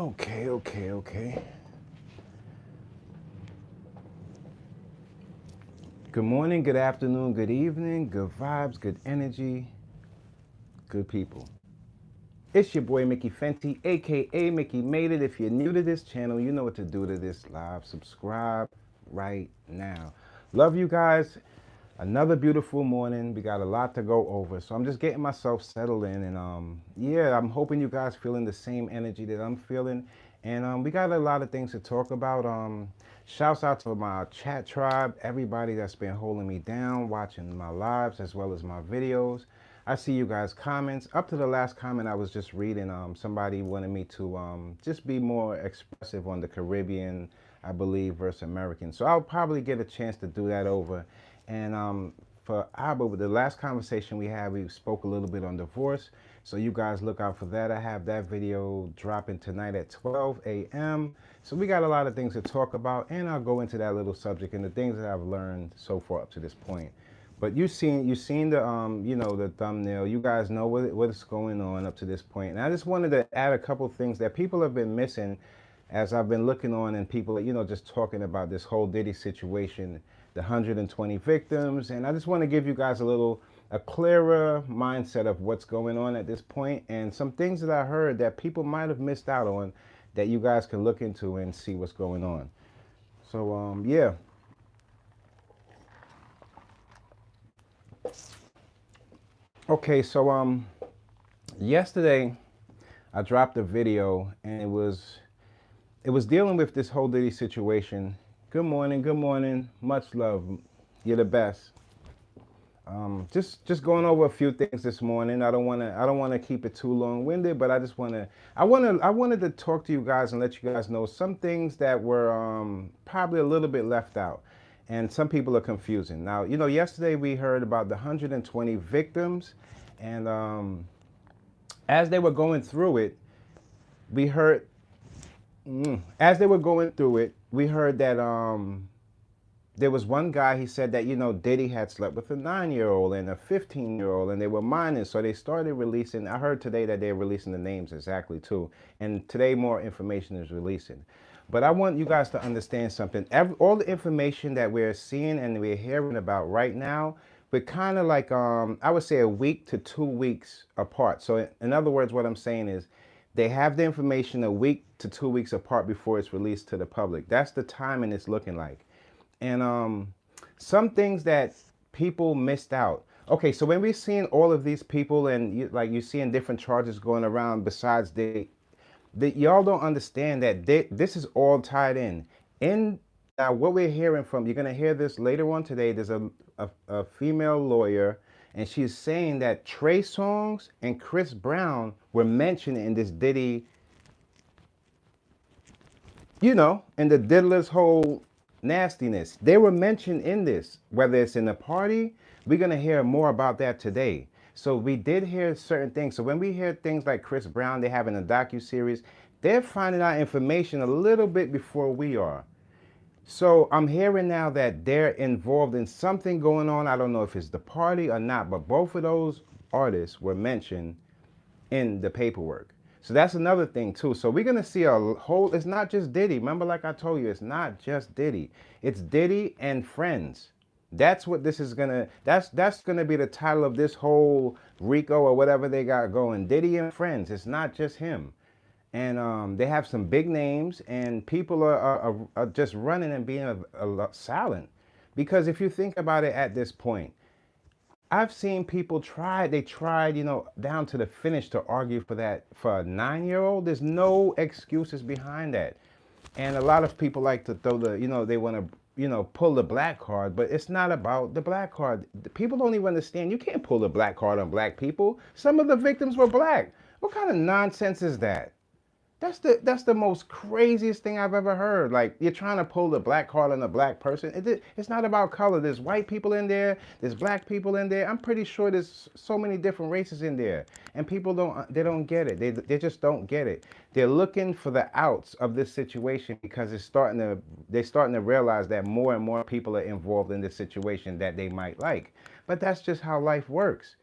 Okay. Good morning, good afternoon, good evening, good vibes, good energy, good people. It's your boy Mickey Fenty, aka Mickey Made It. If you're new to this channel, you know what to do to this live. Subscribe right now. Love you guys. Another beautiful morning. We got a lot to go over. So I'm just getting myself settled in, and yeah, I'm hoping you guys feeling the same energy that I'm feeling. And we got a lot of things to talk about. Shouts out to my chat tribe, everybody that's been holding me down, watching my lives as well as my videos. I see you guys' comments. Up to the last comment I was just reading, somebody wanted me to just be more expressive on the Caribbean, I believe, versus American. So I'll probably get a chance to do that over. And for Abba, with the last conversation we had, we spoke a little bit on divorce. So you guys look out for that. I have that video dropping tonight at 12 a.m. So we got a lot of things to talk about, and I'll go into that little subject and the things that I've learned so far up to this point. But you seen the the thumbnail. You guys know what's going on up to this point. And I just wanted to add a couple things that people have been missing as I've been looking on, and people just talking about this whole Diddy situation, the 120 victims. And I just want to give you guys a clearer mindset of what's going on at this point, and some things that I heard that people might have missed out on that you guys can look into and see what's going on. So yeah. Okay, so yesterday I dropped a video, and it was dealing with this whole Diddy situation. Good morning, much love. You're the best. Just going over a few things this morning. I don't wanna keep it too long-winded, but I wanted to talk to you guys and let you guys know some things that were probably a little bit left out, and some people are confusing. Now, yesterday we heard about the 120 victims, and as they were going through it, we heard as they were going through it, we heard that there was one guy. He said that Diddy had slept with a 9-year-old and a 15-year-old, and they were minors. So they started releasing. I heard today that they're releasing the names exactly too, and today more information is releasing. But I want you guys to understand something. All the information that we're seeing and we're hearing about right now, we're kind of like I would say a week to 2 weeks apart. So in other words, what I'm saying is, they have the information a week to 2 weeks apart before it's released to the public. That's the timing it's looking like. And some things that people missed out. Okay, so when we're seeing all of these people, and you're seeing different charges going around besides y'all don't understand that this is all tied in. Now, what we're hearing from, you're gonna hear this later on today. There's a female lawyer, and she's saying that Trey Songz and Chris Brown were mentioned in this Diddy, in the diddler's whole nastiness. They were mentioned in this, whether it's in the party. We're going to hear more about that today. So we did hear certain things. So when we hear things like Chris Brown, they having a docu-series, they're finding out information a little bit before we are. So I'm hearing now that they're involved in something going on. I don't know if it's the party or not, but both of those artists were mentioned in the paperwork. So that's another thing too. So we're gonna see a whole, it's not just Diddy. Remember, like I told you, it's not just Diddy. It's Diddy and friends. That's what this is gonna, that's gonna be the title of this whole Rico or whatever they got going. Diddy and friends. It's not just him. And they have some big names, and people are just running and being silent. Because if you think about it at this point, I've seen people they tried, down to the finish to argue for that for a 9-year-old. There's no excuses behind that. And a lot of people like to throw they want to, pull the black card, but it's not about the black card. People don't even understand. You can't pull the black card on black people. Some of the victims were black. What kind of nonsense is that? That's the most craziest thing I've ever heard. Like, you're trying to pull the black card on a black person. It's not about color. There's white people in there. There's black people in there. I'm pretty sure there's so many different races in there. And people don't get it. They just don't get it. They're looking for the outs of this situation because they're starting to realize that more and more people are involved in this situation that they might like. But that's just how life works.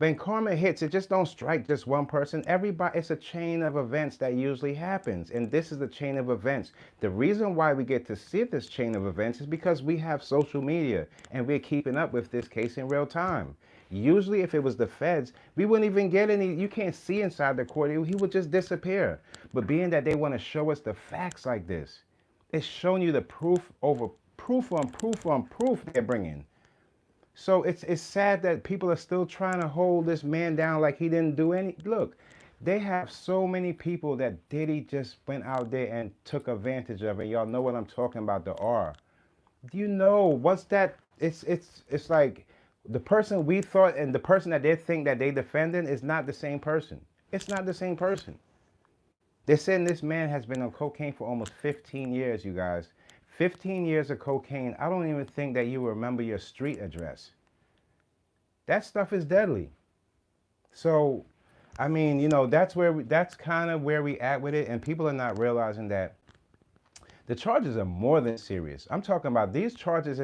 when karma hits, it just don't strike just one person. Everybody, it's a chain of events that usually happens. And this is the chain of events. The reason why we get to see this chain of events is because we have social media and we're keeping up with this case in real time. Usually if it was the feds, we wouldn't even get any, you can't see inside the court. He would just disappear. But being that they want to show us the facts like this, it's showing you the proof over proof on proof on proof they're bringing. So it's sad that people are still trying to hold this man down like he didn't do any. Look, they have so many people that Diddy just went out there and took advantage of it. Y'all know what I'm talking about, the R. Do you know what's that? It's like the person we thought and the person that they think that they defending is not the same person. It's not the same person. They're saying this man has been on cocaine for almost 15 years, you guys. 15 years of cocaine. I don't even think that you remember your street address. That stuff is deadly. So, I mean, you know, that's kind of where we at with it, and people are not realizing that the charges are more than serious. I'm talking about these charges.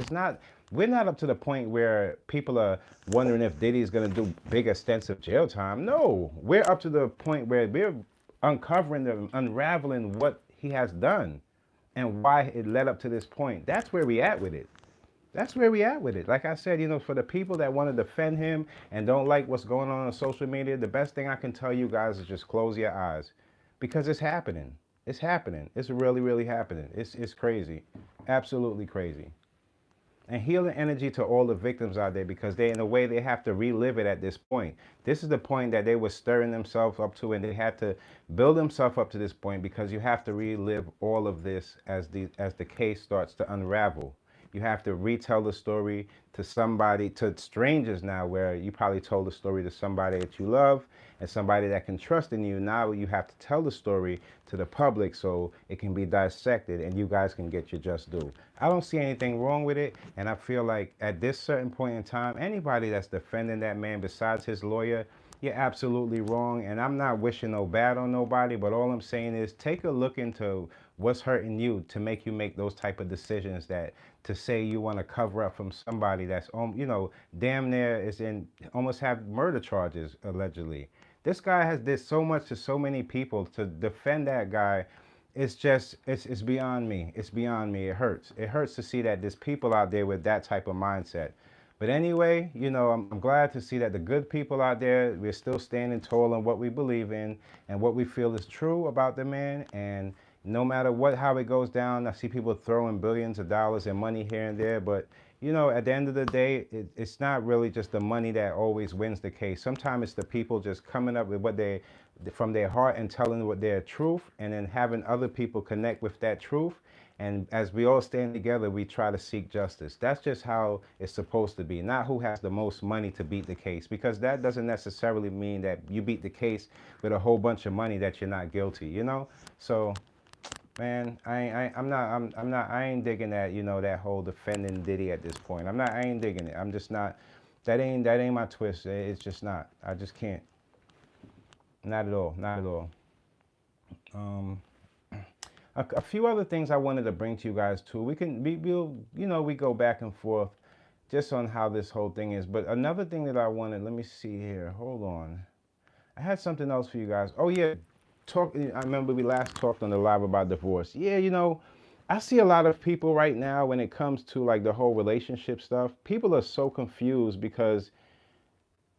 We're not up to the point where people are wondering if Diddy's going to do big extensive jail time. No, we're up to the point where we're uncovering, unraveling what he has done and why it led up to this point. That's where we at with it. That's where we at with it. Like I said, you know, for the people that want to defend him and don't like what's going on social media, the best thing I can tell you guys is just close your eyes, because it's happening. It's happening. It's really, really happening. It's crazy. Absolutely crazy. And healing energy to all the victims out there, because they, in a way, they have to relive it at this point. This is the point that they were stirring themselves up to, and they had to build themselves up to this point, because you have to relive all of this as the case starts to unravel. You have to retell the story to somebody, to strangers now, where you probably told the story to somebody that you love and somebody that can trust in you. Now you have to tell the story to the public so it can be dissected and you guys can get your just due. I don't see anything wrong with it, and I feel like at this certain point in time, anybody that's defending that man besides his lawyer, you're absolutely wrong. And I'm not wishing no bad on nobody, but all I'm saying is take a look into what's hurting you to make you make those type of decisions, that to say you want to cover up from somebody that's, you know, damn near is in, almost have murder charges allegedly. This guy has did so much to so many people. To defend that guy, it's just, it's beyond me. It's beyond me. It hurts. It hurts to see that there's people out there with that type of mindset. But anyway, you know, I'm glad to see that the good people out there, we're still standing tall on what we believe in and what we feel is true about the man. And no matter how it goes down, I see people throwing billions of dollars and money here and there. But, you know, at the end of the day, it's not really just the money that always wins the case. Sometimes it's the people just coming up with what they, from their heart, and telling what their truth, and then having other people connect with that truth. And as we all stand together, we try to seek justice. That's just how it's supposed to be. Not who has the most money to beat the case, because that doesn't necessarily mean that you beat the case with a whole bunch of money that you're not guilty, you know? So, man, I ain't digging that, you know, that whole defending Diddy at this point. I ain't digging it. I'm just not, that ain't my twist. It's just not. I just can't. Not at all. Not at all. A few other things I wanted to bring to you guys too. We'll, you know, we go back and forth just on how this whole thing is. But another thing that I wanted, let me see here. Hold on. I had something else for you guys. Oh yeah, I remember we last talked on the live about divorce. Yeah, you know, I see a lot of people right now when it comes to like the whole relationship stuff. People are so confused, because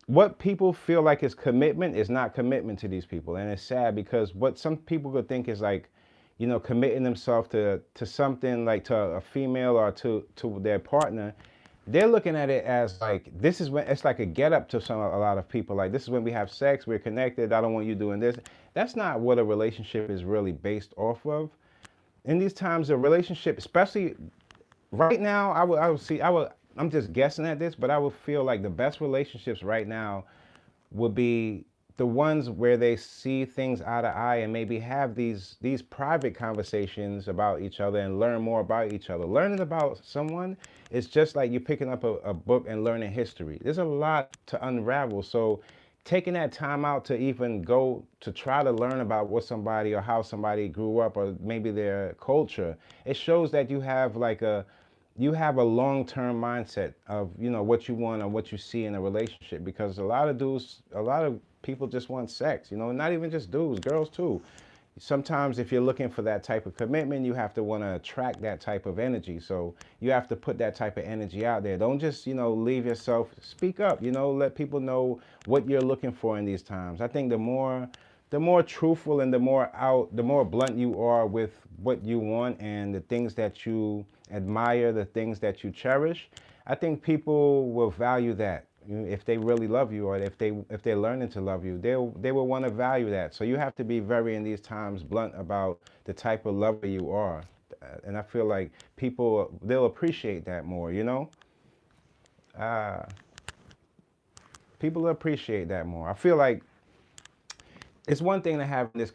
what people feel like is commitment is not commitment to these people. And it's sad, because what some people could think is like, you know, committing themselves to something, like to a female or to their partner, they're looking at it as like, this is when it's like a get up to a lot of people. Like, this is when we have sex, we're connected, I don't want you doing this. That's not what a relationship is really based off of. In these times, a relationship, especially right now, I'm just guessing at this, but I would feel like the best relationships right now would be the ones where they see things eye to eye and maybe have these private conversations about each other and learn more about each other. Learning about someone is just like you picking up a book and learning history. There's a lot to unravel. So taking that time out to even go to try to learn about what somebody or how somebody grew up, or maybe their culture, it shows that you have like a you have a long-term mindset of, you know, what you want or what you see in a relationship, because a lot of dudes, a lot of people just want sex, you know, not even just dudes, girls too. Sometimes if you're looking for that type of commitment, you have to want to attract that type of energy. So you have to put that type of energy out there. Don't just, you know, leave yourself, speak up, you know, let people know what you're looking for in these times. I think the more truthful and the more blunt you are with what you want and the things that you admire, the things that you cherish, I think people will value that. If they really love you, or if they're learning to love you, they will want to value that. So you have to be very, in these times, blunt about the type of lover you are. And I feel like people, they'll appreciate that more, you know? Uh, People appreciate that more. I feel like it's one thing to have this.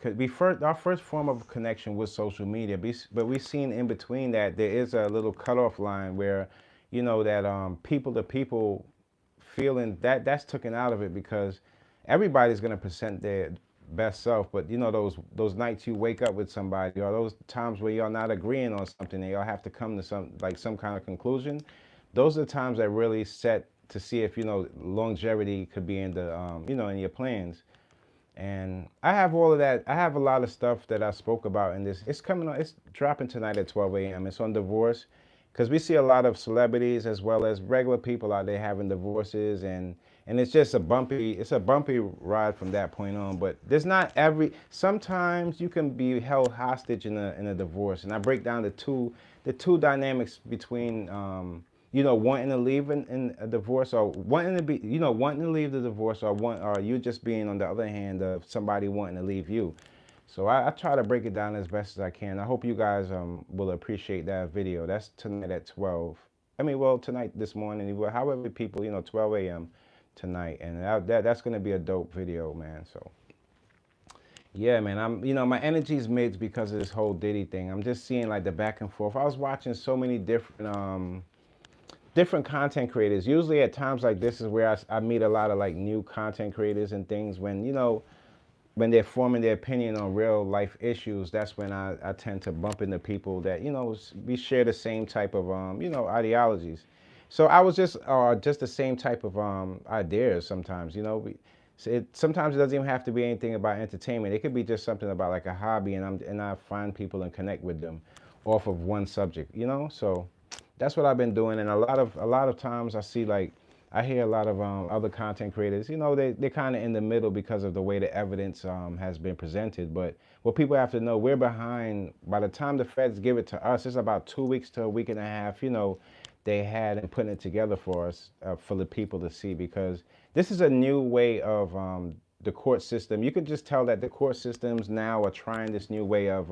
Our first form of connection was social media, but we've seen in between that there is a little cutoff line where, you know, that people to people feeling that's taken out of it, because everybody's gonna present their best self. But you know, those nights you wake up with somebody, or those times where y'all not agreeing on something and y'all have to come to some kind of conclusion. Those are the times that really set to see if, you know, longevity could be in the you know, in your plans. And I have all of that. I have a lot of stuff that I spoke about in this. It's coming on, it's dropping tonight at 12 a.m. It's on divorce, because we see a lot of celebrities as well as regular people out there having divorces, and it's just it's a bumpy ride from that point on. But there's not sometimes you can be held hostage in a divorce. And I break down the two dynamics between you know, wanting to leave in a divorce, or wanting to be, you know, wanting to leave the divorce, or you just being on the other hand of somebody wanting to leave you. So I try to break it down as best as I can. I hope you guys will appreciate that video. That's tonight at 12. I mean, well, tonight, this morning, however people, you know, 12 a.m. tonight, and that's gonna be a dope video, man. So yeah, man, you know, my energy's mixed because of this whole Diddy thing. I'm just seeing like the back and forth. I was watching so many different content creators. Usually at times like this is where I meet a lot of like new content creators and things, when, you know, when they're forming their opinion on real life issues. That's when I tend to bump into people that, you know, we share the same type of, you know, ideologies. So I was just the same type of ideas sometimes, you know. Sometimes it doesn't even have to be anything about entertainment. It could be just something about like a hobby, and I find people and connect with them off of one subject, you know. So that's what I've been doing. And a lot of times I hear a lot of other content creators, you know, they're kind of in the middle because of the way the evidence has been presented. But what people have to know, we're behind. By the time the feds give it to us, it's about 2 weeks to a week and a half, you know, they had in putting it together for us, for the people to see, because this is a new way of the court system. You can just tell that the court systems now are trying this new way of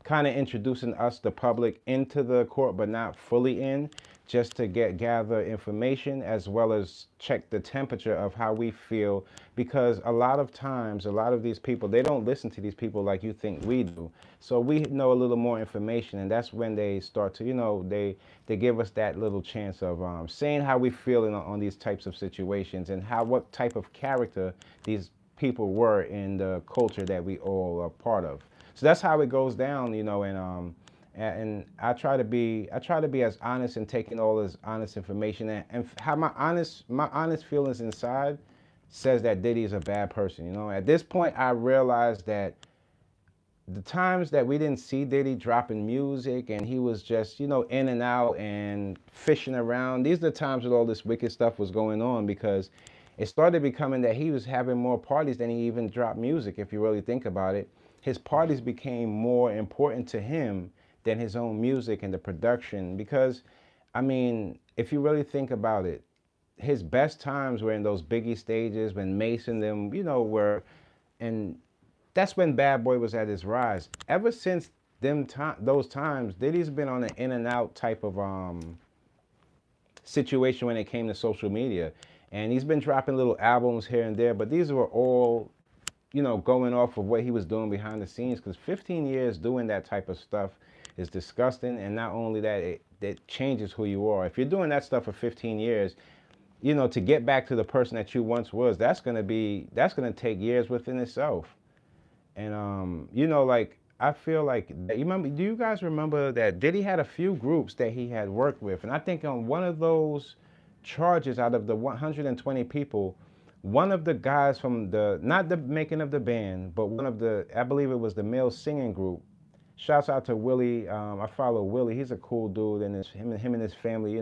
kind of introducing us, the public, into the court, but not fully in, just to gather information as well as check the temperature of how we feel. Because a lot of times, a lot of these people, they don't listen to these people like you think we do. So we know a little more information, and that's when they start to, you know, they give us that little chance of saying how we feel on these types of situations, and what type of character these people were in the culture that we all are part of. So that's how it goes down, you know. And I try to be as honest and taking all this honest information, and how my honest feelings inside says that Diddy is a bad person. You know, at this point I realized that the times that we didn't see Diddy dropping music and he was just, you know, in and out and fishing around, these are the times that all this wicked stuff was going on, because it started becoming that he was having more parties than he even dropped music. If you really think about it, his parties became more important to him than his own music and the production. Because, I mean, if you really think about it, his best times were in those Biggie stages when Mason them, you know, and that's when Bad Boy was at his rise. Ever since those times, Diddy's been on an in and out type of situation when it came to social media. And he's been dropping little albums here and there, but these were all, you know, going off of what he was doing behind the scenes. Because 15 years doing that type of stuff is disgusting. And not only that, it changes who you are. If you're doing that stuff for 15 years, you know, to get back to the person that you once was, that's gonna take years within itself. And you know, like, I feel like you remember. Do you guys remember that Diddy had a few groups that he had worked with, and I think on one of those charges, out of the 120 people, one of the guys from the not the making of the band, but one of the, I believe it was the male singing group. Shouts out to Willie. I follow Willie. He's a cool dude, and him and his family.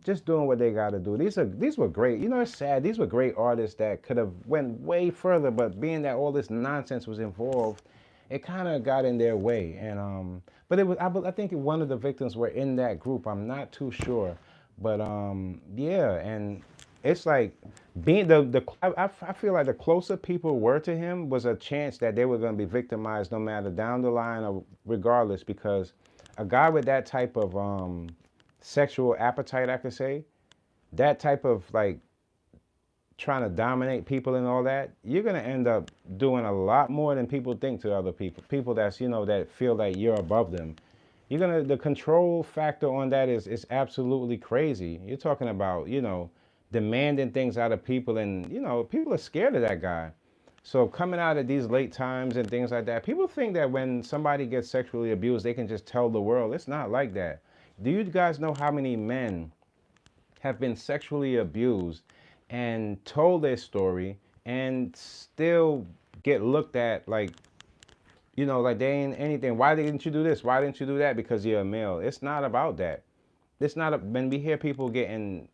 Just doing what they got to do. These were great. You know, it's sad. These were great artists that could have went way further, but being that all this nonsense was involved, it kind of got in their way. And but it was I think one of the victims were in that group. I'm not too sure, but yeah, and it's like being I feel like the closer people were to him was a chance that they were going to be victimized no matter down the line or regardless, because a guy with that type of sexual appetite, I could say, that type of like trying to dominate people and all that, you're gonna end up doing a lot more than people think to other people. People that's, that feel like you're above them. The control factor on that is absolutely crazy. You're talking about, demanding things out of people, and people are scared of that guy. So coming out at these late times and things like that, people think that when somebody gets sexually abused, they can just tell the world. It's not like that. Do you guys know how many men have been sexually abused and told their story and still get looked at like, like they ain't anything? Why didn't you do this? Why didn't you do that? Because you're a male. It's not about that. When we hear people getting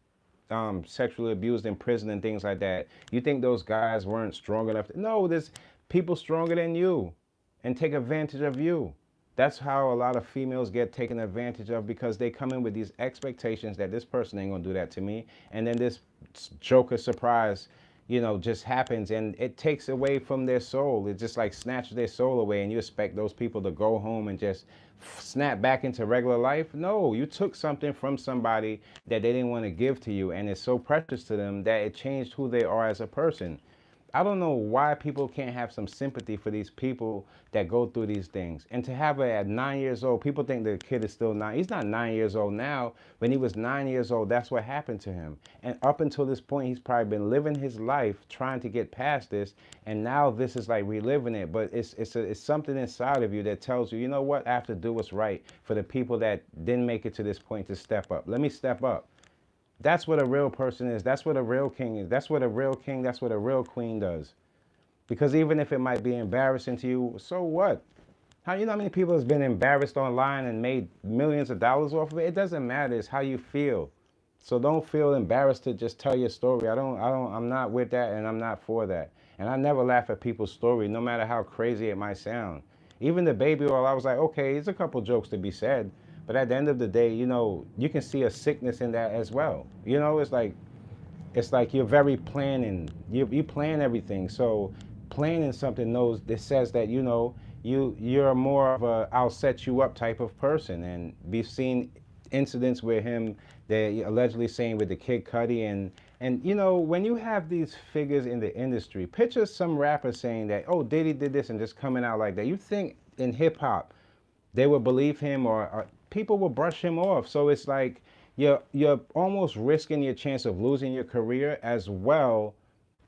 sexually abused in prison and things like that, you think those guys weren't strong enough no, there's people stronger than you and take advantage of you. That's how a lot of females get taken advantage of, because they come in with these expectations that this person ain't gonna do that to me, and then this joker surprise, just happens, and it takes away from their soul. It just like snatches their soul away, and you expect those people to go home and just snap back into regular life. No, you took something from somebody that they didn't want to give to you, and it's so precious to them that it changed who they are as a person. I don't know why people can't have some sympathy for these people that go through these things. And to have it at 9 years old, people think the kid is still 9. He's not 9 years old now. When he was 9 years old, that's what happened to him. And up until this point, he's probably been living his life trying to get past this. And now this is like reliving it. But it's something inside of you that tells you, you know what, I have to do what's right for the people that didn't make it to this point to step up. Let me step up. That's what a real person is. That's what a real king is. That's what a real king, that's what a real queen does. Because even if it might be embarrassing to you, so what? How many people has been embarrassed online and made millions of dollars off of it? It doesn't matter. It's how you feel. So don't feel embarrassed to just tell your story. I'm not with that, and I'm not for that. And I never laugh at people's story, no matter how crazy it might sound. Even the baby oil, I was like, okay, it's a couple jokes to be said. But at the end of the day, you can see a sickness in that as well. It's like you're very planning. You plan everything. So planning something that says that you're more of a I'll set you up type of person. And we've seen incidents with him that allegedly saying with the Kid Cudi, and when you have these figures in the industry, picture some rapper saying that, oh, Diddy did this, and just coming out like that. You think in hip hop they would believe him, or people will brush him off. So it's like you're almost risking your chance of losing your career, as well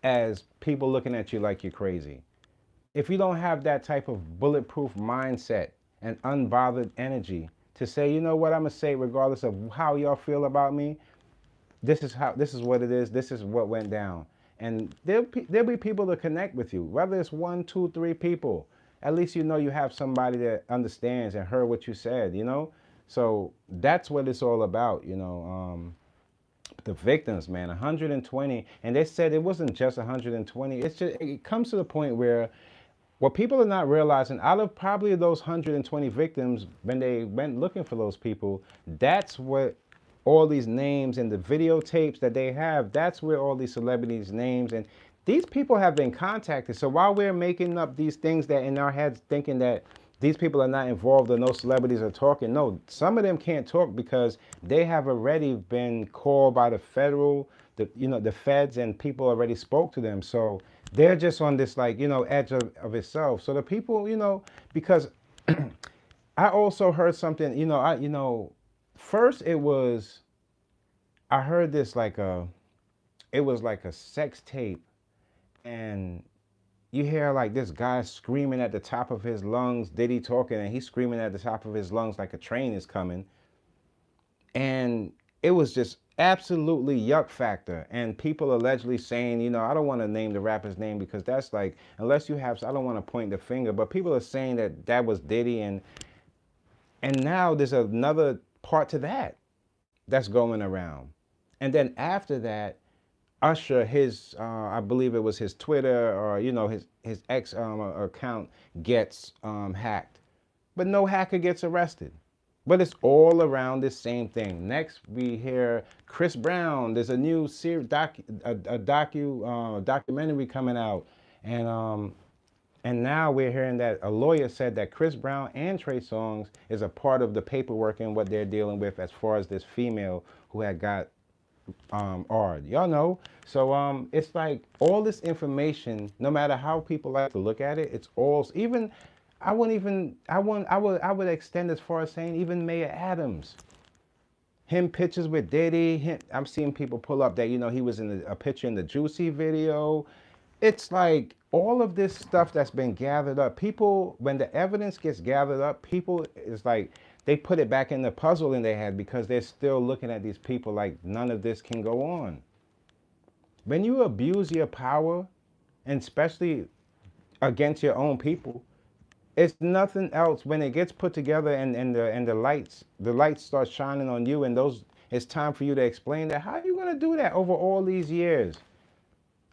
as people looking at you like you're crazy. If you don't have that type of bulletproof mindset and unbothered energy to say, you know what, I'm gonna say regardless of how y'all feel about me, this is what it is, this is what went down. And there'll be people to connect with you, whether it's 1, 2, 3 people. At least you have somebody that understands and heard what you said. So that's what it's all about. The victims, man, 120, and they said it wasn't just 120. It comes to the point where what people are not realizing, out of probably those 120 victims, when they went looking for those people, that's what all these names and the videotapes that they have, that's where all these celebrities' names, and these people have been contacted. So while we're making up these things that in our heads thinking that these people are not involved or no celebrities are talking, no, some of them can't talk because they have already been called by the the feds, and people already spoke to them. So they're just on this edge of itself. So the people, because I also heard something, first I heard this it was like a sex tape, and You hear like this guy screaming at the top of his lungs, Diddy talking, and he's screaming at the top of his lungs like a train is coming. And it was just absolutely yuck factor. And people allegedly saying, you know, I don't want to name the rapper's name because that's like, unless you have, I don't want to point the finger, but people are saying that that was Diddy. And now there's another part to that that's going around. And then after that, Usher, his I believe it was his Twitter or you know his ex account gets hacked, but no hacker gets arrested. But it's all around this same thing. Next, we hear Chris Brown. There's a new documentary coming out, and now we're hearing that a lawyer said that Chris Brown and Trey Songz is a part of the paperwork and what they're dealing with as far as this female who had got Ard. Y'all know. So it's like all this information, no matter how people like to look at it, it's all even I would extend as far as saying even Mayor Adams. Him pictures with Diddy. I'm seeing people pull up that, you know, he was in a picture in the Juicy video. It's like all of this stuff that's been gathered up. People, when the evidence gets gathered up, people is like they put it back in the puzzle in their head because they're still looking at these people like none of this can go on. When you abuse your power, and especially against your own people, it's nothing else. When it gets put together and the lights start shining on you, and those it's time for you to explain that. How are you gonna do that over all these years?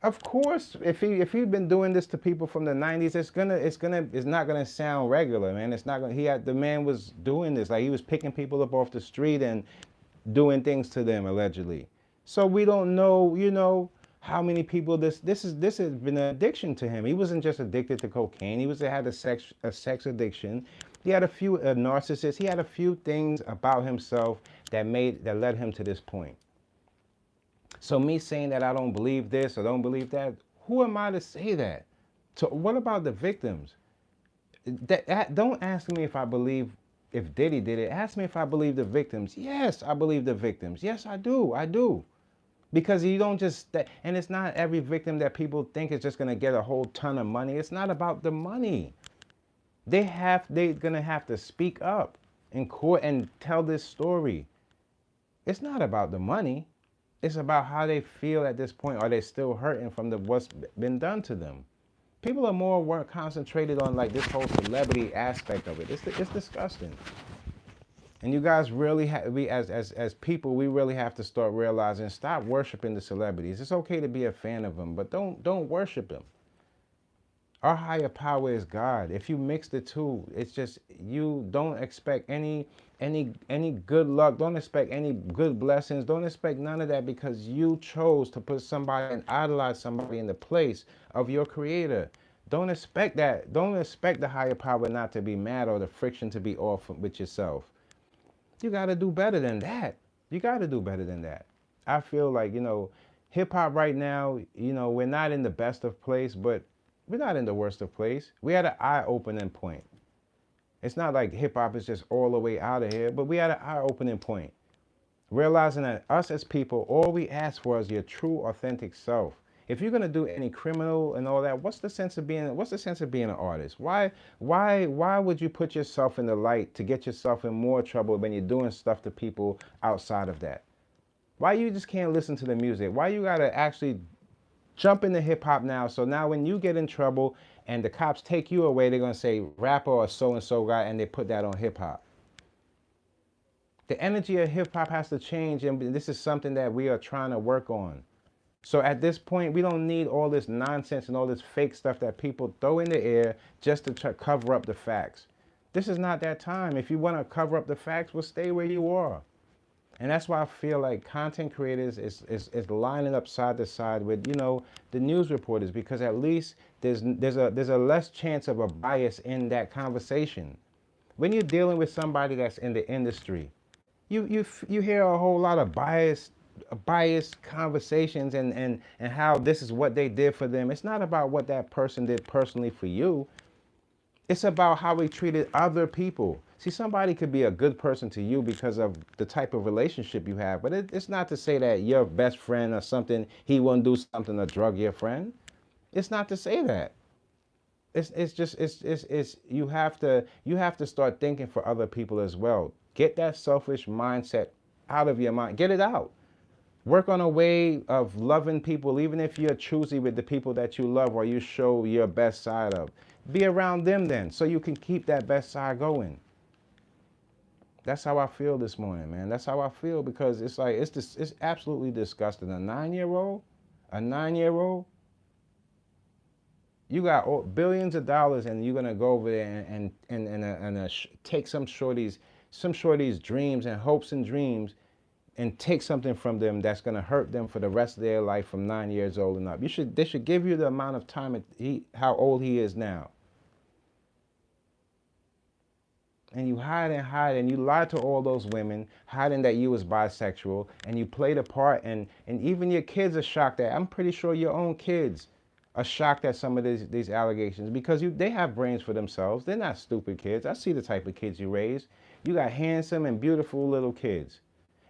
Of course, if he'd been doing this to people from the 90s, it's not gonna sound regular, man. It's not gonna. The man was doing this like he was picking people up off the street and doing things to them allegedly. So we don't know, you know, how many people this has been an addiction to him. He wasn't just addicted to cocaine. He had a sex addiction. He had a few narcissists. He had a few things about himself that led him to this point. So me saying that I don't believe this or don't believe that, who am I to say that? So what about the victims? Don't ask me if I believe if Diddy did it. Ask me if I believe the victims. Yes, I believe the victims. Yes, I do. I do. Because you don't just, and it's not every victim that people think is just going to get a whole ton of money. It's not about the money. They're going to have to speak up in court and tell this story. It's not about the money. It's about how they feel at this point. Are they still hurting from what's been done to them? People are more concentrated on like this whole celebrity aspect of it. It's disgusting. And you guys really as people, we really have to start realizing, stop worshiping the celebrities. It's okay to be a fan of them, but don't worship them. Our higher power is God. If you mix the two, it's just, you don't expect any good luck. Don't expect any good blessings. Don't expect none of that because you chose to put somebody and idolize somebody in the place of your creator. Don't expect that. Don't expect the higher power not to be mad or the friction to be off with yourself. You got to do better than that. You got to do better than that. I feel like, you know, hip hop right now, you know, we're not in the best of place, but we're not in the worst of place. We had an eye-opening point. It's not like hip hop is just all the way out of here, but we had an eye-opening point. Realizing that us as people, all we ask for is your true, authentic self. If you're gonna do any criminal and all that, what's the sense of being an artist? Why would you put yourself in the light to get yourself in more trouble when you're doing stuff to people outside of that? Why you just can't listen to the music? Why you gotta actually jump into hip hop now? So now when you get in trouble and the cops take you away, they're gonna say rapper or so and so guy, and they put that on hip hop. The energy of hip hop has to change, and this is something that we are trying to work on. So at this point, we don't need all this nonsense and all this fake stuff that people throw in the air just to try to cover up the facts. This is not that time. If you want to cover up the facts, well, stay where you are. And that's why I feel like content creators is lining up side to side with, you know, the news reporters, because at least there's a less chance of a bias in that conversation. When you're dealing with somebody that's in the industry, you hear a whole lot of biased conversations and how this is what they did for them. It's not about what that person did personally for you. It's about how he treated other people. See, somebody could be a good person to you because of the type of relationship you have, but it's not to say that your best friend or something, he won't do something to drug your friend. It's not to say that. It's you have to start thinking for other people as well. Get that selfish mindset out of your mind. Get it out. Work on a way of loving people, even if you're choosy with the people that you love or you show your best side of. Be around them then, so you can keep that best side going. That's how I feel this morning, man. That's how I feel, because it's like it's absolutely disgusting. A 9-year old, you got billions of dollars, and you're gonna go over there and take some shorties dreams and hopes and dreams, and take something from them that's gonna hurt them for the rest of their life from 9 years old and up. They should give you the amount of time how old he is now. And you hide and you lied to all those women, hiding that you was bisexual, and you played a part, and even your kids are shocked at. I'm pretty sure your own kids are shocked at some of these allegations, because they have brains for themselves. They're not stupid kids. I see the type of kids you raise. You got handsome and beautiful little kids.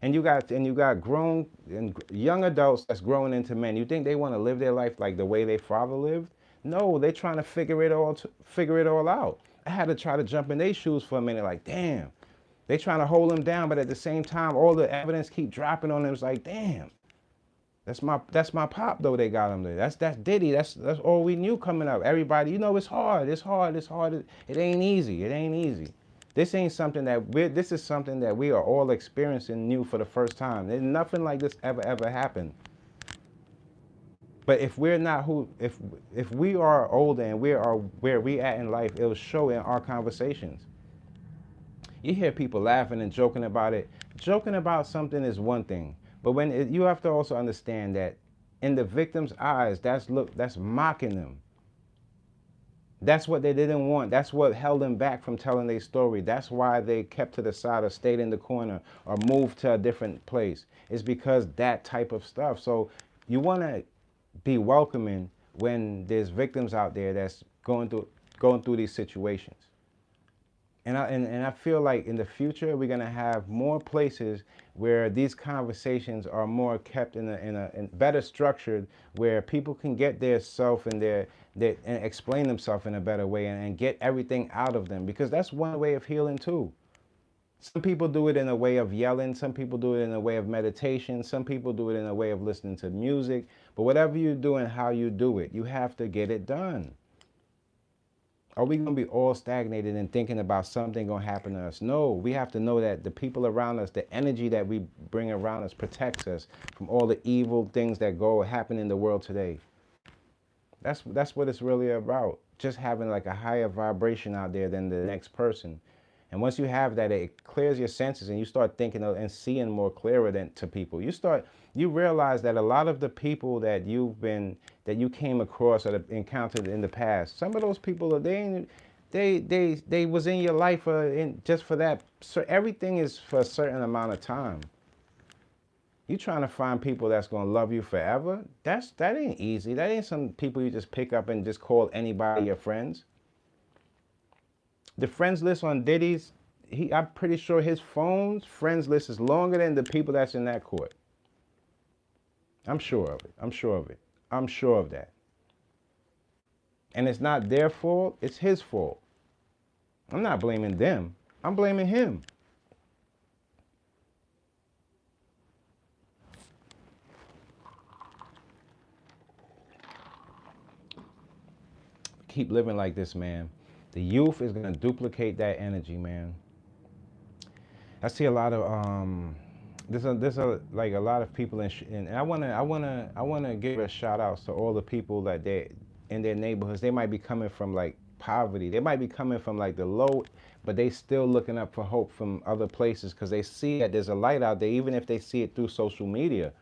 And you got grown and young adults that's growing into men. You think they want to live their life like the way their father lived? No, they're trying to figure it all out. I had to try to jump in their shoes for a minute, like, damn. They trying to hold them down, but at the same time, all the evidence keep dropping on them. It's like, damn. That's my pop though. They got him there. That's Diddy. That's all we knew coming up. Everybody, it's hard. It's hard. It's hard. It ain't easy. It ain't easy. This ain't something this is something that we are all experiencing new for the first time. There's nothing like this ever happened. But if we're not if we are older and we are where we at in life, it'll show in our conversations. You hear people laughing and joking about it. Joking about something is one thing, but you have to also understand that in the victim's eyes, that's mocking them. That's what they didn't want. That's what held them back from telling their story. That's why they kept to the side or stayed in the corner or moved to a different place. It's because that type of stuff. So you want to be welcoming when there's victims out there that's going through these situations. And I feel like in the future we're gonna have more places where these conversations are more kept in better structured, where people can get their self and and explain themselves in a better way, and get everything out of them, because that's one way of healing too. Some people do it in a way of yelling, some people do it in a way of meditation, some people do it in a way of listening to music, but whatever you do and how you do it, you have to get it done. Are we going to be all stagnated and thinking about something going to happen to us? No, we have to know that the people around us, the energy that we bring around us protects us from all the evil things that happen in the world today. That's what it's really about. Just having like a higher vibration out there than the next person. And once you have that, it clears your senses and you start thinking and seeing more clearer to people. You realize that a lot of the people that you came across or encountered in the past, some of those people, they was in your life just for that. So everything is for a certain amount of time. You trying to find people that's gonna love you forever? That ain't easy. That ain't some people you just pick up and just call anybody your friends. The friends list on Diddy's, I'm pretty sure his phone's friends list is longer than the people that's in that court. I'm sure of it. I'm sure of it. I'm sure of that. And it's not their fault, it's his fault. I'm not blaming them. I'm blaming him. Keep living like this, man. The youth is gonna duplicate that energy, man. I see a lot of there's a lot of people and I wanna give a shout outs to all the people that they in their neighborhoods. They might be coming from like poverty. They might be coming from like the low, but they still looking up for hope from other places, because they see that there's a light out there, even if they see it through social media.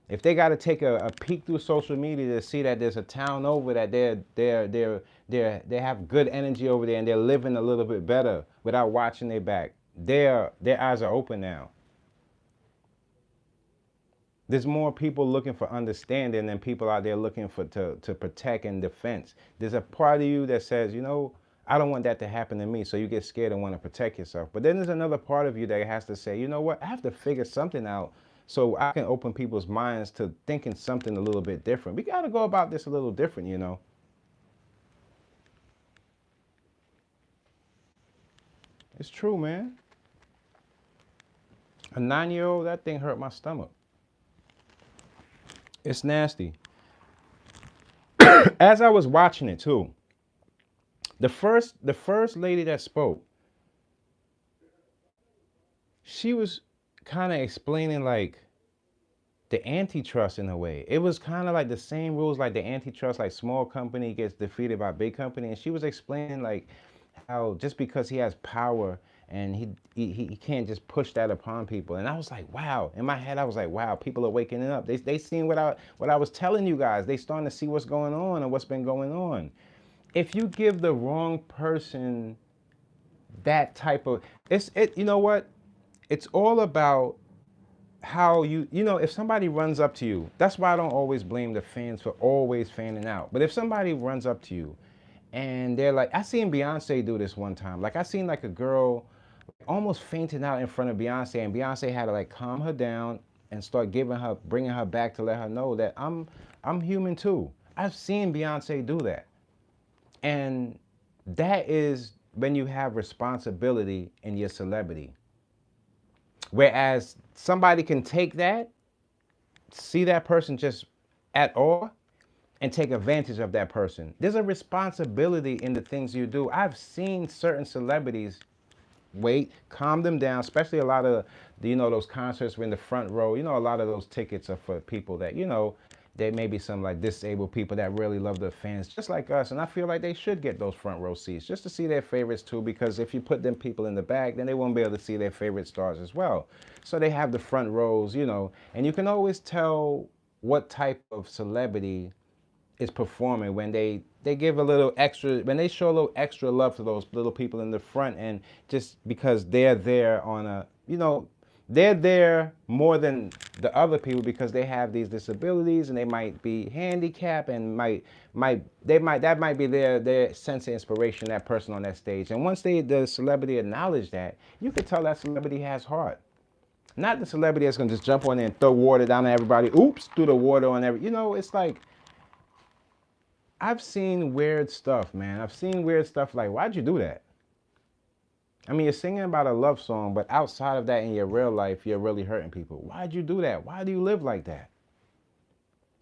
If they got to take a peek through social media to see that there's a town over that they have good energy over there and they're living a little bit better without watching their back, their eyes are open now. There's more people looking for understanding than people out there looking to protect and defense. There's a part of you that says, I don't want that to happen to me, so you get scared and want to protect yourself. But then there's another part of you that has to say, you know what, I have to figure something out so I can open people's minds to thinking something a little bit different. We got to go about this a little different, It's true, man. A 9-year-old, that thing hurt my stomach. It's nasty. As I was watching it too, the first lady that spoke, she was kind of explaining like the antitrust in a way. It was kind of like the same rules like the antitrust, like small company gets defeated by big company. And she was explaining like how just because he has power and he can't just push that upon people. And I was like, wow. In my head, I was like, wow, people are waking up. They seen what I was telling you guys. They starting to see what's going on and what's been going on. If you give the wrong person that type of you know what? It's all about how if somebody runs up to you, that's why I don't always blame the fans for always fanning out. But if somebody runs up to you and they're like, I seen Beyonce do this one time. Like I seen like a girl almost fainting out in front of Beyonce, and Beyonce had to like calm her down and start bringing her back to let her know that I'm human too. I've seen Beyonce do that. And that is when you have responsibility in your celebrity. Whereas somebody can take that, see that person just at all, and take advantage of that person. There's a responsibility in the things you do. I've seen certain celebrities wait, calm them down, especially a lot of those concerts were in the front row. A lot of those tickets are for people that, there may be some like disabled people that really love the fans just like us, and I feel like they should get those front row seats just to see their favorites too, because if you put them people in the back, then they won't be able to see their favorite stars as well. So they have the front rows, and you can always tell what type of celebrity is performing when they give a little extra, when they show a little extra love to those little people in the front, and just because they're there on a, they're there more than the other people because they have these disabilities and they might be handicapped and that might be their sense of inspiration, that person on that stage. And once the celebrity acknowledge that, you can tell that celebrity has heart. Not the celebrity that's gonna just jump on there and throw water down on everybody. Oops, threw the water on every. It's like I've seen weird stuff, man. I've seen weird stuff like, why'd you do that? I mean, you're singing about a love song, but outside of that in your real life, you're really hurting people. Why'd you do that? Why do you live like that?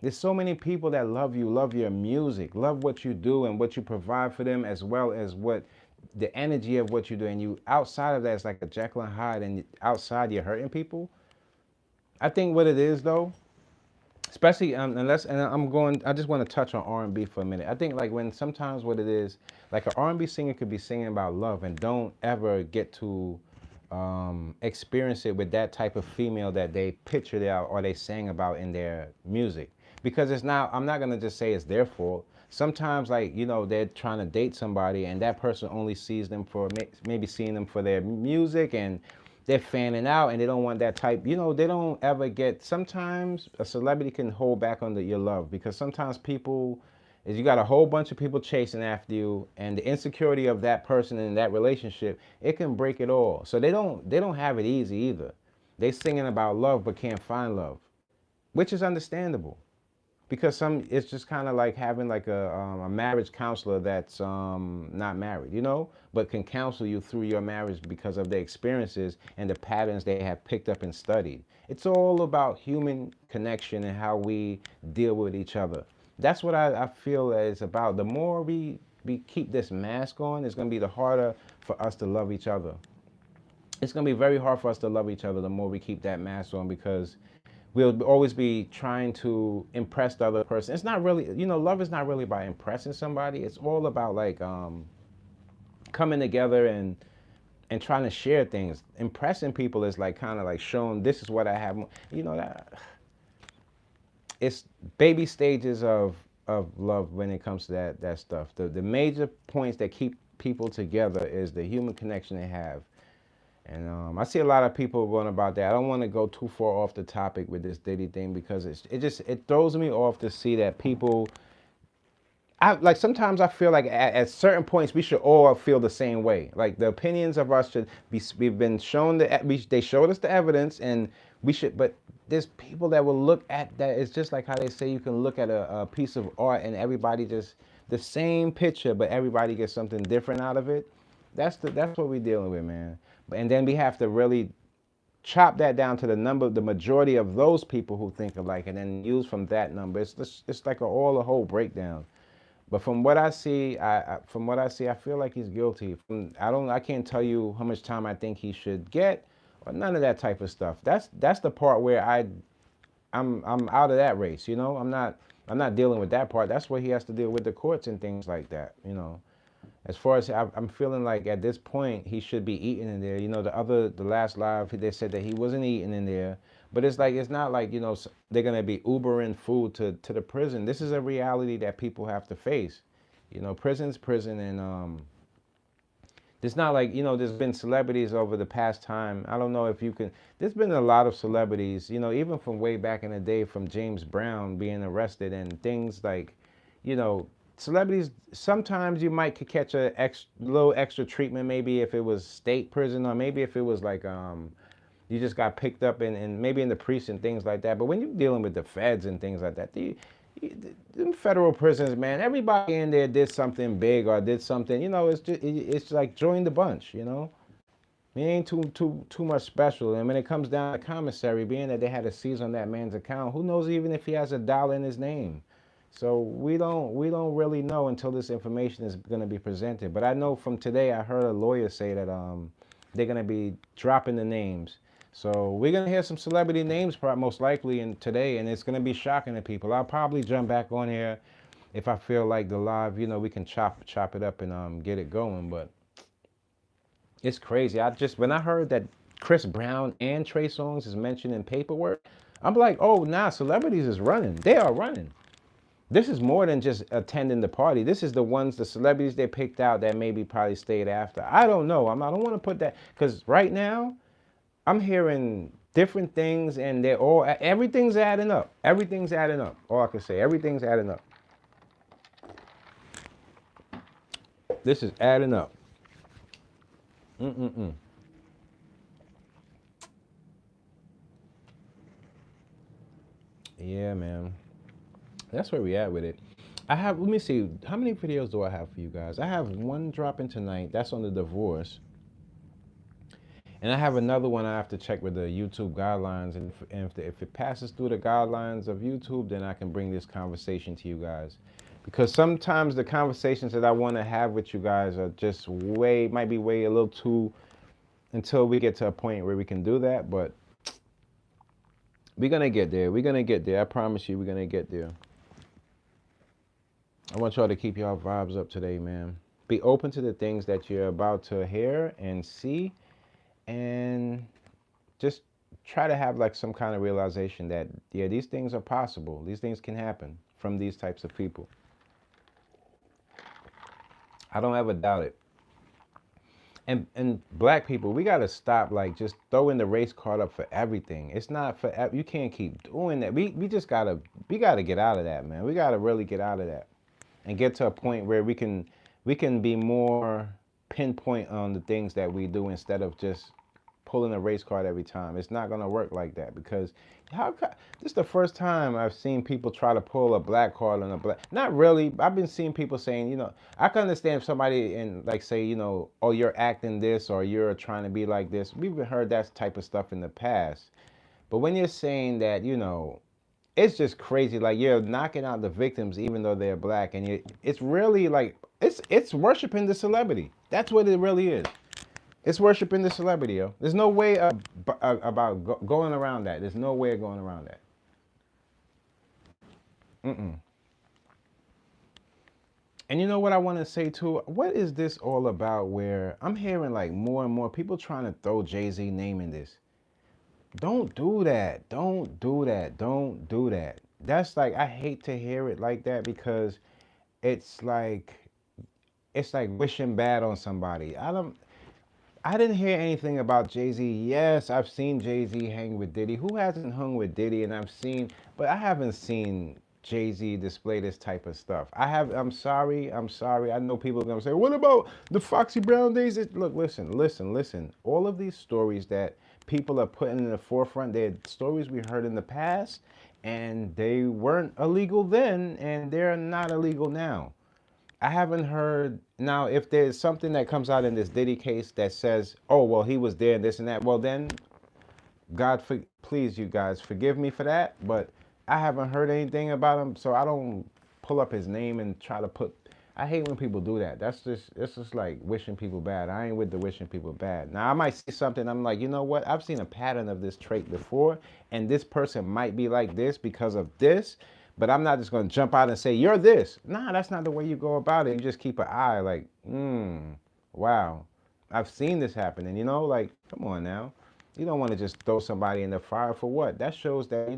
There's so many people that love you, love your music, love what you do and what you provide for them, as well as what the energy of what you do. And you outside of that, it's like a Jekyll and Hyde, and outside you're hurting people. I think what it is though, especially I just want to touch on R&B for a minute. I think like when sometimes what it is, like an R&B singer could be singing about love and don't ever get to experience it with that type of female that they pictured out or they sang about in their music. Because it's not, I'm not gonna just say it's their fault. Sometimes like, they're trying to date somebody and that person only sees them for maybe seeing them for their music, and they're fanning out and they don't want that type, they don't ever get, sometimes a celebrity can hold back on your love, because sometimes people, is you got a whole bunch of people chasing after you, and the insecurity of that person in that relationship, it can break it all. So they don't have it easy either. They singing about love but can't find love, which is understandable. Because it's just kind of like having like a marriage counselor that's not married, but can counsel you through your marriage because of their experiences and the patterns they have picked up and studied. It's all about human connection and how we deal with each other. That's what I feel that it's about. The more we keep this mask on, it's going to be the harder for us to love each other. It's going to be very hard for us to love each other the more we keep that mask on, because we'll always be trying to impress the other person. It's not really, love is not really about impressing somebody. It's all about like coming together and trying to share things. Impressing people is like kind of like showing this is what I have. That it's baby stages of love when it comes to that stuff. The major points that keep people together is the human connection they have. And I see a lot of people going about that. I don't want to go too far off the topic with this Diddy thing, because it throws me off to see that people. Sometimes I feel like at certain points we should all feel the same way. Like the opinions of us should be. We've been shown they showed us the evidence, and we should. But there's people that will look at that. It's just like how they say you can look at a piece of art and everybody just the same picture, but everybody gets something different out of it. That's what we're dealing with, man. And then we have to really chop that down to the majority of those people who think alike, and then use from that number. It's like a whole breakdown. But from what I see, I feel like he's guilty. I can't tell you how much time I think he should get, or none of that type of stuff. That's the part where I'm out of that race. You know, I'm not dealing with that part. That's what he has to deal with the courts and things like that. You know, as far as I'm feeling like at this point he should be eating in there. You know, the last live they said that he wasn't eating in there, but it's not like, you know, they're gonna be Ubering food to the prison. This is a reality that people have to face. You know, prison's prison, and it's not like, you know, there's been celebrities over the past time. I don't know if you can. There's been a lot of celebrities, you know, even from way back in the day, from James Brown being arrested and things like, you know, celebrities. Sometimes you might could catch little extra treatment, maybe if it was state prison, or maybe if it was like you just got picked up in maybe in the precinct, things like that. But when you're dealing with the feds and things like that, them federal prisons, man, everybody in there did something big or did something. You know, it's like join the bunch. You know, it ain't too much special. And when it comes down to commissary, being that they had a seize on that man's account, who knows even if he has a dollar in his name? So we don't really know until this information is going to be presented. But I know from today, I heard a lawyer say that they're going to be dropping the names. So we're going to hear some celebrity names most likely in today, and it's going to be shocking to people. I'll probably jump back on here if I feel like the live, you know, we can chop it up and get it going. But it's crazy. When I heard that Chris Brown and Trey Songz is mentioned in paperwork, I'm like, oh, nah, celebrities is running. They are running. This is more than just attending the party. This is the celebrities they picked out that maybe probably stayed after. I don't know. I don't want to put that, because right now I'm hearing different things, and everything's adding up. Everything's adding up. All I can say, everything's adding up. This is adding up. Yeah, man. That's where we at with it. Let me see, how many videos do I have for you guys? I have one dropping tonight. That's on the divorce. And I have another one I have to check with the YouTube guidelines. And if it passes through the guidelines of YouTube, then I can bring this conversation to you guys. Because sometimes the conversations that I want to have with you guys are just might be way a little too, until we get to a point where we can do that. But we're going to get there. We're going to get there. I promise you, we're going to get there. I want y'all to keep y'all vibes up today, man. Be open to the things that you're about to hear and see, and just try to have like some kind of realization that, yeah, these things are possible. These things can happen from these types of people. I don't ever doubt it. And black people, we got to stop like just throwing the race card up for everything. It's not for, you can't keep doing that. We got to get out of that, man. We got to really get out of that and get to a point where we can be more pinpoint on the things that we do, instead of just pulling a race card every time. It's not going to work like that, because this is the first time I've seen people try to pull a black card on a black. Not really. I've been seeing people saying, you know, I can understand if somebody and like say, you know, oh, you're acting this, or you're trying to be like this. We've heard that type of stuff in the past. But when you're saying that, you know, it's just crazy. Like, you're knocking out the victims even though they're black, and it's really like it's worshiping the celebrity. That's what it really is. It's worshiping the celebrity, yo. There's no way about going around that. There's no way of going around that. And you know what I want to say too? What is this all about? Where I'm hearing like more and more people trying to throw Jay-Z name in this. Don't do that. Don't do that. Don't do that. That's like, I hate to hear it like that, because it's like wishing bad on somebody. I didn't hear anything about Jay-Z. Yes, I've seen Jay-Z hang with Diddy. Who hasn't hung with Diddy? And but I haven't seen Jay-Z display this type of stuff. I'm sorry. I know people are gonna say, what about the Foxy Brown days? Look, listen. All of these stories that people are putting in the forefront, they're stories we heard in the past, and they weren't illegal then, and they're not illegal now. I haven't heard now if there's something that comes out in this Diddy case that says, "Oh, well, he was there and this and that." Well, then please, you guys, forgive me for that, but I haven't heard anything about him, so I don't pull up his name and try to put. I hate when people do that. It's just like wishing people bad. I ain't with the wishing people bad. Now I might see something. I'm like, you know what? I've seen a pattern of this trait before, and this person might be like this because of this. But I'm not just gonna jump out and say you're this. Nah, that's not the way you go about it. You just keep an eye, like, wow, I've seen this happen, and like, come on now. You don't want to just throw somebody in the fire for what? That shows that,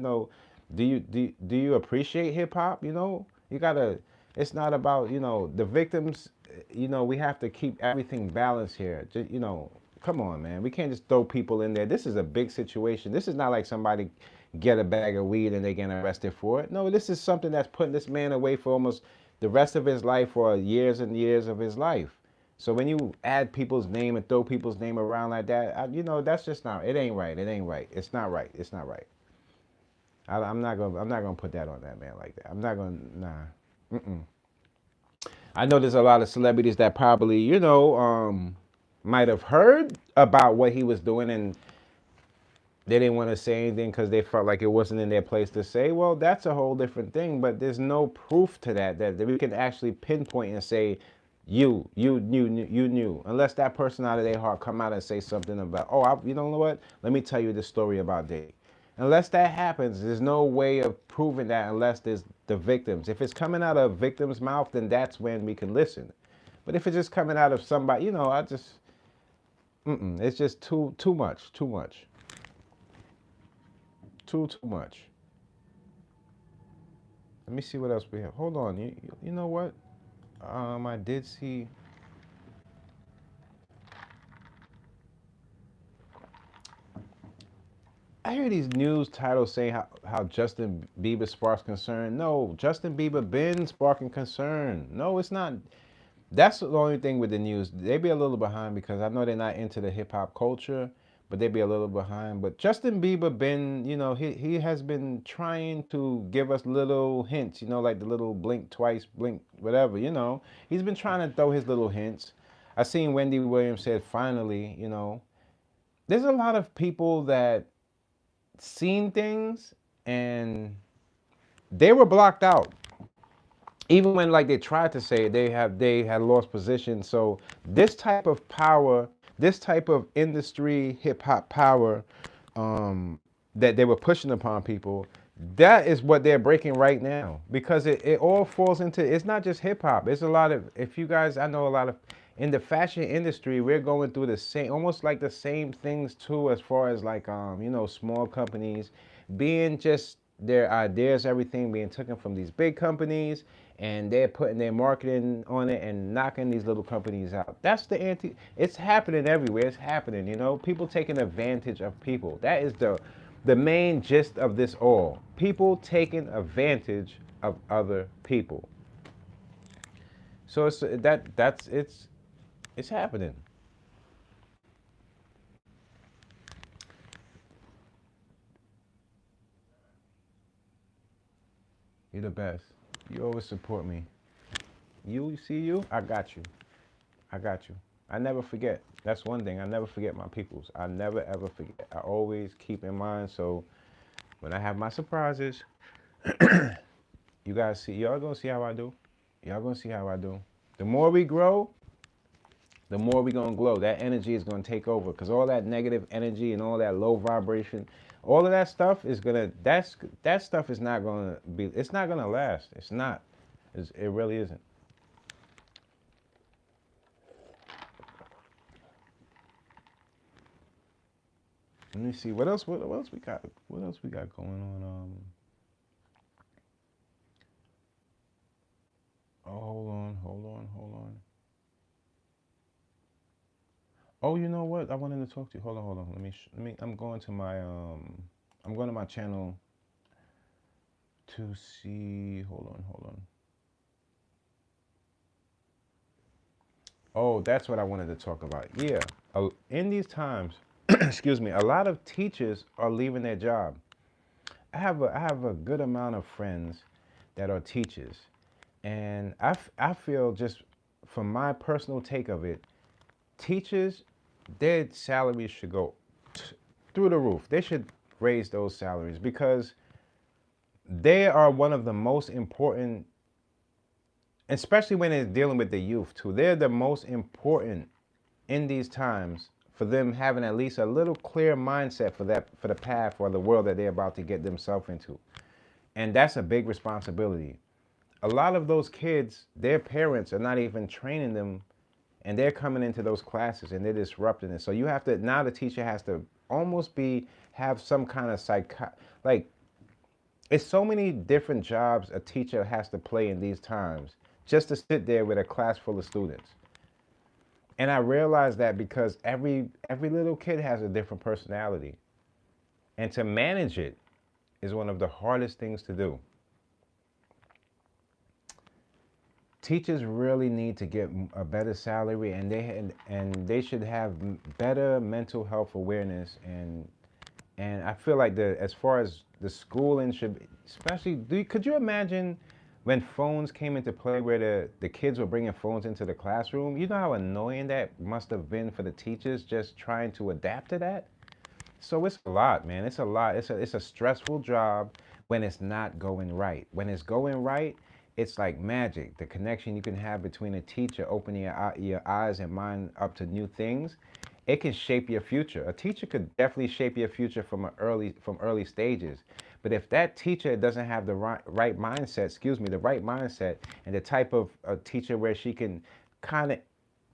do you appreciate hip hop? You gotta. It's not about the victims. We have to keep everything balanced here. Just, come on, man. We can't just throw people in there. This is a big situation. This is not like somebody get a bag of weed and they get arrested for it. No, this is something that's putting this man away for almost the rest of his life or years and years of his life. So when you add people's name and throw people's name around like that, that's just not. It ain't right. It ain't right. It's not right. It's not right. I'm not gonna put that on that man like that. I'm not gonna. Nah. Mm-mm. I know there's a lot of celebrities that probably might have heard about what he was doing and they didn't want to say anything because they felt like it wasn't in their place to say. Well, that's a whole different thing. But there's no proof to that we can actually pinpoint and say you knew, unless that person out of their heart come out and say something about, oh, you know what? Let me tell you the story about Diddy. Unless that happens, there's no way of proving that unless there's the victims. If it's coming out of a victim's mouth, then that's when we can listen. But if it's just coming out of somebody, it's just too much, too much, too much. Let me see what else we have. Hold on, you know what? I did see. I hear these news titles saying how Justin Bieber sparks concern. No, Justin Bieber been sparking concern. No, it's not. That's the only thing with the news. They be a little behind because I know they're not into the hip hop culture, but they be a little behind. But Justin Bieber been, he has been trying to give us little hints, like the little blink twice, blink whatever, He's been trying to throw his little hints. I seen Wendy Williams said finally, there's a lot of people that seen things and they were blocked out even when like they tried to say it, they had lost position. So this type of power, this type of industry hip hop power that they were pushing upon people, that is what they're breaking right now because it all falls into, it's not just hip hop. It's a lot of, if you guys, I know a lot of in the fashion industry, we're going through the same, almost like the same things too, as far as like small companies being just their ideas, everything being taken from these big companies, and they're putting their marketing on it and knocking these little companies out. That's the anti. It's happening everywhere. It's happening. People taking advantage of people. That is the main gist of this all. People taking advantage of other people. So it's happening. You're the best. You always support me. You see you? I got you. I got you. I never forget. That's one thing. I never forget my peoples. I never ever forget. I always keep in mind. So when I have my surprises, you guys see. Y'all gonna see how I do. Y'all gonna see how I do. The more we grow, the more we gonna glow. That energy is gonna take over. Cause all that negative energy and all that low vibration, all of that stuff is gonna. That stuff is not gonna be. It's not gonna last. It's not. It really isn't. Let me see what else. What else we got? What else we got going on? Oh, hold on. Oh, you know what? I wanted to talk to you. Hold on. Let me. I'm going to my I'm going to my channel to see. Hold on. Oh, that's what I wanted to talk about. Yeah, in these times, excuse me, a lot of teachers are leaving their job. I have a good amount of friends that are teachers, And I feel, just from my personal take of it, teachers, their salaries should go through the roof. They should raise those salaries because they are one of the most important, especially when it's dealing with the youth too. They're the most important in these times, for them having at least a little clear mindset for that, for the path or the world that they're about to get themselves into. And that's a big responsibility. A lot of those kids, their parents are not even training them, and they're coming into those classes and they're disrupting it. So you have to, now the teacher has to almost have some kind of like, it's so many different jobs a teacher has to play in these times just to sit there with a class full of students. And I realized that because every little kid has a different personality, and to manage it is one of the hardest things to do. Teachers really need to get a better salary, and they should have better mental health awareness, and I feel like, as far as the schooling should be, especially, could you imagine when phones came into play, where the kids were bringing phones into the classroom? You know how annoying that must have been for the teachers, just trying to adapt to that? So it's a lot, man. It's a lot. It's a stressful job when it's not going right. When it's going right, it's like magic. The connection you can have between a teacher, opening your eyes and mind up to new things, it can shape your future. A teacher could definitely shape your future from early stages. But if that teacher doesn't have the right mindset, the right mindset, and the type of a teacher where she can kind of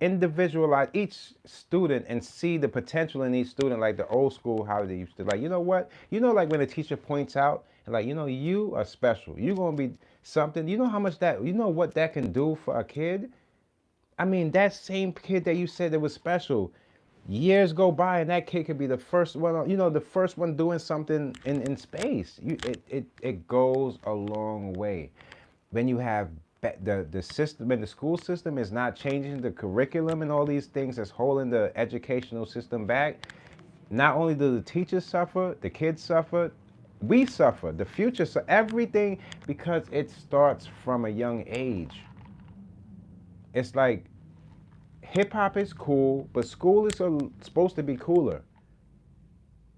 individualize each student and see the potential in each student, like the old school, how they used to, like, you know what, like when a teacher points out, and like, you are special, you're going to be something, how much that, what that can do for a kid. I mean, that same kid that you said that was special, years go by and that kid could be the first one, the first one doing something in space. It goes a long way when you have the system, and the school system is not changing the curriculum and all these things that's holding the educational system back. Not only do the teachers suffer, the kids suffer, we suffer, the future, so everything, because it starts from a young age. It's like, hip hop is cool, but school is supposed to be cooler.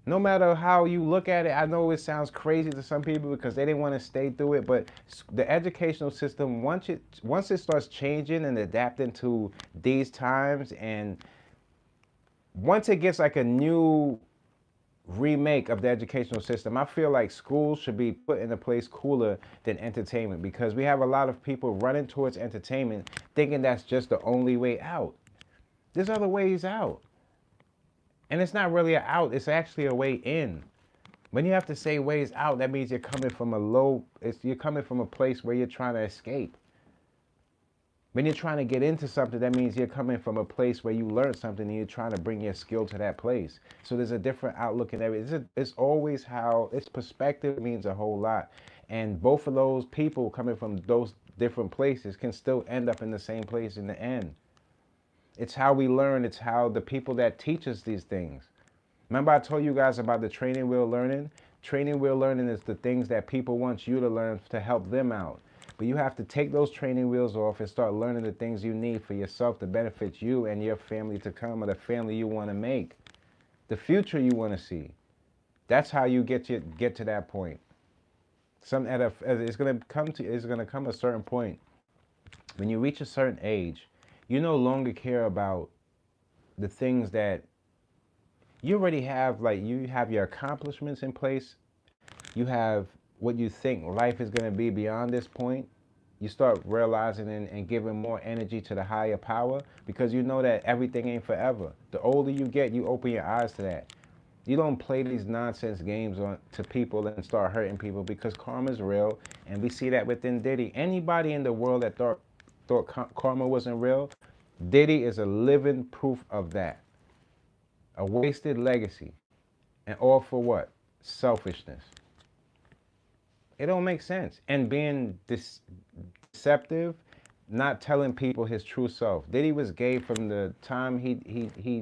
No matter how you look at it, I know it sounds crazy to some people because they didn't want to stay through it, but the educational system, once it starts changing and adapting to these times, and once it gets like a new remake of the educational system, I feel like schools should be put in a place cooler than entertainment, because we have a lot of people running towards entertainment thinking that's just the only way out. There's other ways out. And it's not really an out, it's actually a way in. When you have to say ways out, that means you're coming from you're coming from a place where you're trying to escape. When you're trying to get into something, that means you're coming from a place where you learned something and you're trying to bring your skill to that place. So there's a different outlook in everything. It's always how, its perspective means a whole lot. And both of those people coming from those different places can still end up in the same place in the end. It's how we learn. It's how the people that teach us these things. Remember I told you guys about the training wheel learning? Training wheel learning is the things that people want you to learn to help them out. But you have to take those training wheels off and start learning the things you need for yourself to benefit you and your family to come, or the family you want to make, the future you want to see. That's how you get to that point. It's gonna come a certain point when you reach a certain age, you no longer care about the things that you already have. Like, you have your accomplishments in place, you have what you think life is going to be beyond this point. You start realizing and giving more energy to the higher power, because you know that everything ain't forever. The older you get, you open your eyes to that. You don't play these nonsense games to people and start hurting people, because karma's real, and we see that within Diddy. Anybody in the world that thought karma wasn't real, Diddy is a living proof of that. A wasted legacy, and all for what? Selfishness. It don't make sense. And being deceptive, not telling people his true self. Diddy was gay from the time he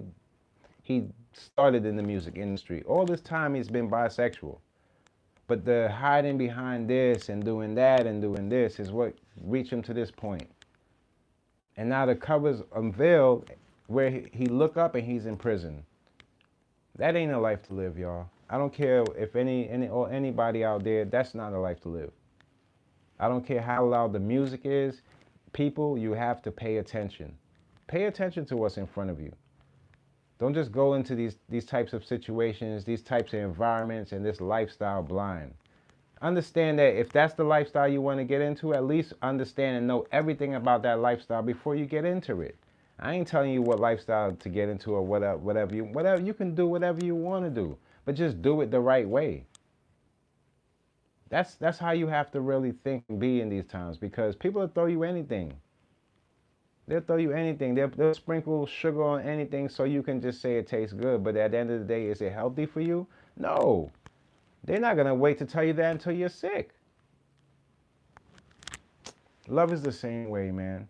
started in the music industry. All this time he's been bisexual. But the hiding behind this and doing that and doing this is what reached him to this point. And now the cover's unveiled where he look up and he's in prison. That ain't a life to live, y'all. I don't care if any or anybody out there, that's not a life to live. I don't care how loud the music is. People, you have to pay attention. Pay attention to what's in front of you. Don't just go into these types of situations, these types of environments, and this lifestyle blind. Understand that if that's the lifestyle you want to get into, at least understand and know everything about that lifestyle before you get into it. I ain't telling you what lifestyle to get into or whatever you can do whatever you want to do, but just do it the right way. That's how you have to really think and be in these times, because people will throw you anything. They'll throw you anything. They'll sprinkle sugar on anything so you can just say it tastes good. But at the end of the day, is it healthy for you? No. They're not going to wait to tell you that until you're sick. Love is the same way, man.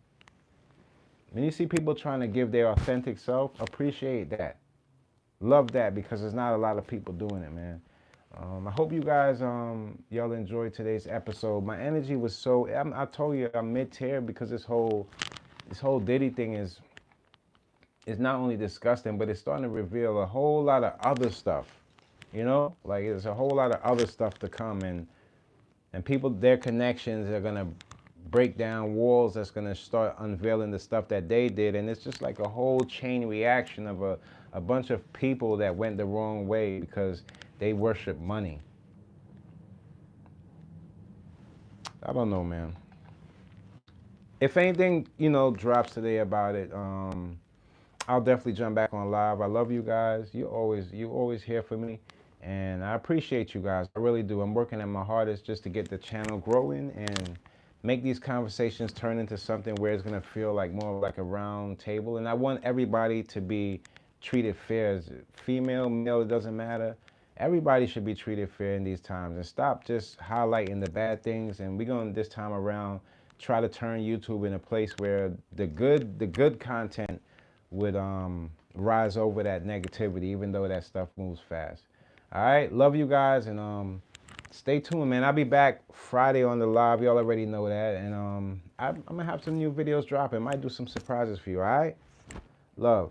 When you see people trying to give their authentic self, appreciate that. Love that, because there's not a lot of people doing it, man. I hope you guys, y'all enjoyed today's episode. My energy was so, I told you I'm mid-tier because this whole Diddy thing is not only disgusting, but it's starting to reveal a whole lot of other stuff. You know, like there's a whole lot of other stuff to come, and people, their connections are gonna break down walls that's gonna start unveiling the stuff that they did, and it's just like a whole chain reaction of a bunch of people that went the wrong way because they worship money. I don't know, man. If anything, you know, drops today about it, I'll definitely jump back on live. I love you guys. You always here for me, and I appreciate you guys. I really do. I'm working at my hardest just to get the channel growing and make these conversations turn into something where it's gonna feel like more like a round table. And I want everybody to be treated fair. As female, male, it doesn't matter. Everybody should be treated fair in these times, and stop just highlighting the bad things. And we're gonna, this time around, try to turn YouTube in a place where the good content would rise over that negativity, even though that stuff moves fast. All right, love you guys, and stay tuned, man. I'll be back Friday on the live. Y'all already know that, and I'm gonna have some new videos dropping. Might do some surprises for you. All right, love.